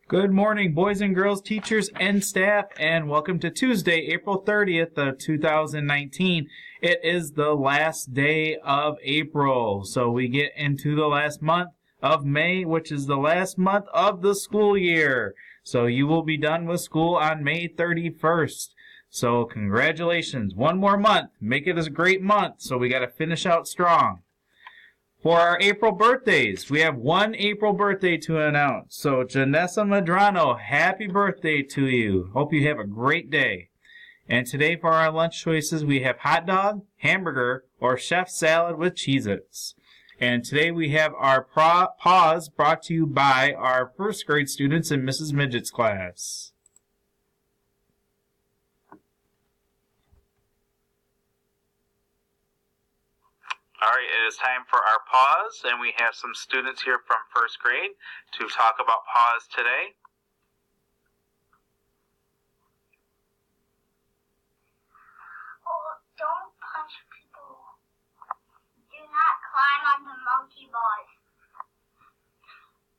Good morning, boys and girls, teachers, and staff, and welcome to Tuesday, April 30th of 2019. It is the last day of April, so we get into the last month of May, which is the last month of the school year. So you will be done with school on May 31st. So congratulations, one more month. Make it a great month, so we got to finish out strong. For our April birthdays, we have one April birthday to announce. So, Janessa Madrano, happy birthday to you. Hope you have a great day. And today for our lunch choices, we have hot dog, hamburger, or chef salad with Cheez-Its. And today we have our pause brought to you by our first grade students in Mrs. Midget's class. All right, it is time for our pause, and we have some students here from first grade to talk about pause today. Oh, don't punch people. Do not climb on the monkey bars.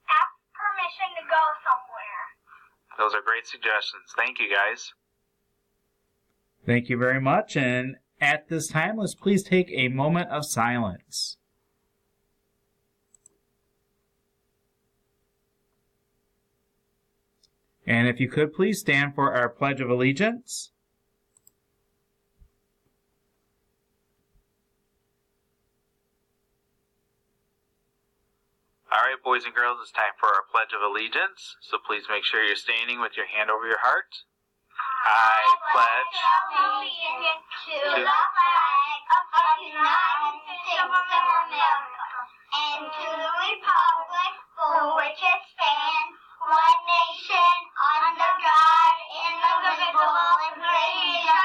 Ask permission to go somewhere. Those are great suggestions. Thank you, guys. Thank you very much, and at this time, let's please take a moment of silence. And if you could, please stand for our Pledge of Allegiance. All right, boys and girls, it's time for our Pledge of Allegiance. So please make sure you're standing with your hand over your heart. I pledge allegiance to the flag of the United States of America and to the republic for which it stands, one nation, under God, indivisible, with liberty.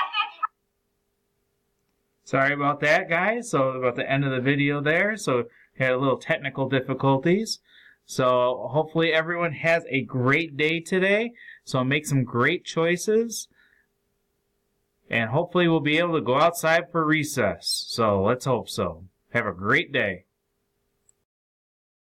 Sorry about that, guys. So about the end of the video there. So had a little technical difficulties. So hopefully everyone has a great day today. So make some great choices. And hopefully we'll be able to go outside for recess. So let's hope so. Have a great day.